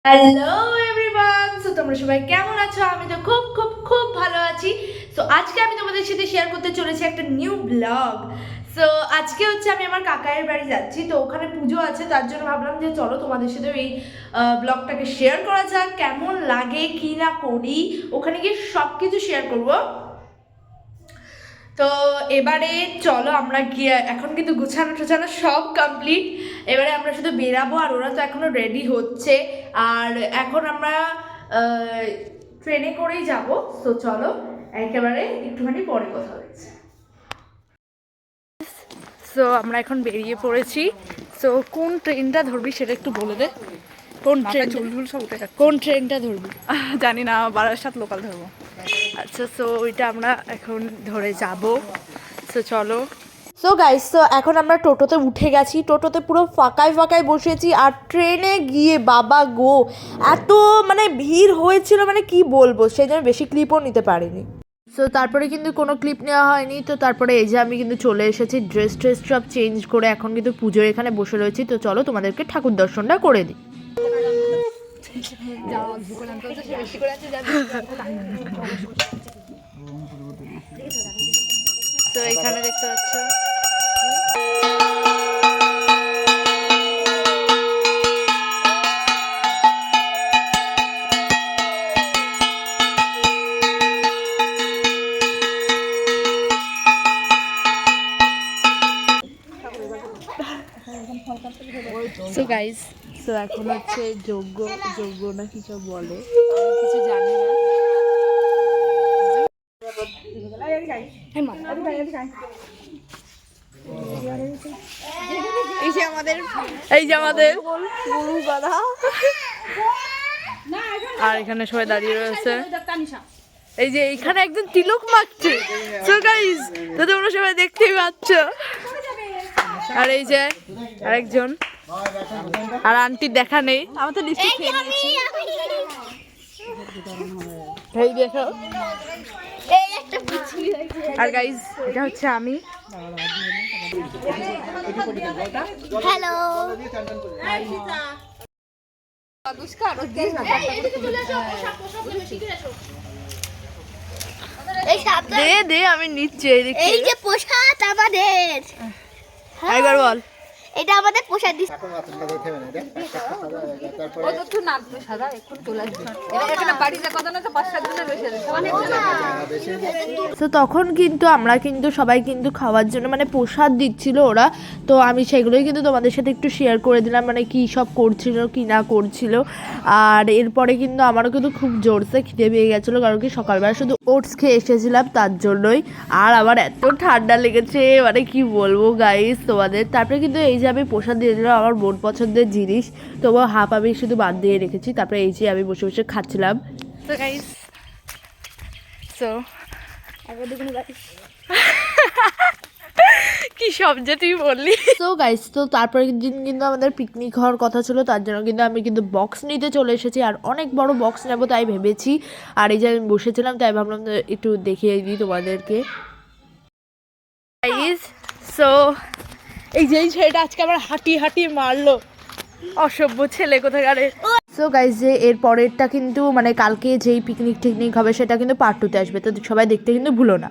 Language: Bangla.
হ্যালো এভরিওয়ান, সো তোমরা সবাই কেমন আছো? আমি তো খুব খুব খুব ভালো আছি। সো আজকে আমি তোমাদের সাথে শেয়ার করতে চলেছি একটা নিউ ব্লগ। সো আজকে হচ্ছে আমি আমার কাকায়ের বাড়ি যাচ্ছি, তো ওখানে পুজো আছে, তার জন্য ভাবলাম যে চলো তোমাদের সাথে এই ব্লগটাকে শেয়ার করা যাক, কেমন লাগে কি না করি, ওখানে গিয়ে সব কিছু শেয়ার করবো। তো এবারে চলো আমরা গিয়ে, এখন কিন্তু গুছানো টুছানো সব কমপ্লিট, এবারে আমরা শুধু বেরাবো, আর ওরা তো এখনো রেডি হচ্ছে। আর এখন আমরা ট্রেনে করেই যাব। তো চলো একেবারে একটুখানি পরে কথা হচ্ছে। সো আমরা এখন বেরিয়ে পড়েছি। সো কোন ট্রেনটা ধরবি সেটা একটু বলে দে। কোন ট্রেন? কোন ট্রেনটা ধরবি? জানি না, বারাসাত লোকাল ধরবো। আচ্ছা, সো ওইটা আমরা এখন ধরে যাব। সো চলো। সো গাইস, তো এখন আমরা টোটোতে উঠে গেছি, টোটোতে পুরো ফাঁকায় ফাঁকায় বসেছি। আর ট্রেনে গিয়ে বাবা গো, এত মানে ভিড় হয়েছিল, মানে কি বলবো, সেই জন্য বেশি ক্লিপও নিতে পারিনি। সো তারপরে কিন্তু কোনো ক্লিপ নেওয়া হয়নি। তো তারপরে এই যে আমি কিন্তু চলে এসেছি, ড্রেস সব চেঞ্জ করে এখন কিন্তু পুজোর এখানে বসে রয়েছি। তো চলো তোমাদেরকে ঠাকুর দর্শনটা করে দিই। তো এখানে দেখতে পাচ্ছ সো গাইস, সো এখন হচ্ছে যজ্ঞ না কি সব বলে, কিছু জানি না। এই যে আমাদের গরু গাধা, আর এখানে সবাই দাঁড়িয়ে রয়েছে। এই যে এইখানে একজন তিলক মাখছে। সো গাইস, তো তোমরা সবাই দেখতেই পাচ্ছ। আর এই যে আরেকজন, আর আন্টির দেখা নেই। আমার তো লিপস্টিক খেয়ে নিয়েছি। এই দেখো, আর গাইস এটা হচ্ছে আমি। হ্যালো, দে দে, আমি নিচ্ছি। এই যে প্রসাদ আমাদের, একবার বল। এটা আমাদের প্রসাদ দিচ্ছে। তো তখন কিন্তু আমরা কিন্তু সবাই কিন্তু খাওয়ার জন্য মানে প্রসাদ দিচ্ছিল ওরা। তো আমি সেগুলোই কিন্তু তোমাদের সাথে একটু শেয়ার করে দিলাম, মানে কী সব করছিল কি না করছিল। আর এরপরে কিন্তু আমারও কিন্তু খুব জোরসে খিদে পেয়ে গেছিলো, কারণ কি সকালবেলা শুধু ওটস খেয়ে এসেছিলাম, তার জন্যই। আর আমার এত ঠান্ডা লেগেছে, মানে কি বলবো গাইস তোমাদের। তারপরে কিন্তু এই যে আমি প্রসাদ দিয়ে দিলাম আমার বোন পছন্দের জিনিস, তবুও হাফ আমি শুধু বাদ দিয়ে রেখেছি। তারপরে এই যে আমি বসে বসে খাচ্ছিলাম। তো গাইস, সো কি সব যে তুই বললি। তো গাইস, তো তারপরে দিন কিন্তু আমাদের পিকনিক হওয়ার কথা ছিল, তার জন্য কিন্তু আমি কিন্তু বক্স নিতে চলে এসেছি। আর অনেক বড় বক্স নেবো তাই ভেবেছি। আর এই যে আমি বসেছিলাম, তাই ভাবলাম একটু দেখিয়ে দিই তোমাদেরকে। গাইস, সো এই যে ছেলেটা আজকে আমার হাঁটি মারলো, অসভ্য ছেলে কোথাকারে। সো গাইস, যে এর পরেরটা কিন্তু মানে কালকে যেই পিকনিক টিকনিক হবে সেটা কিন্তু পার্ট 2-তে আসবে, তো সবাই দেখতে কিন্তু ভুলো না।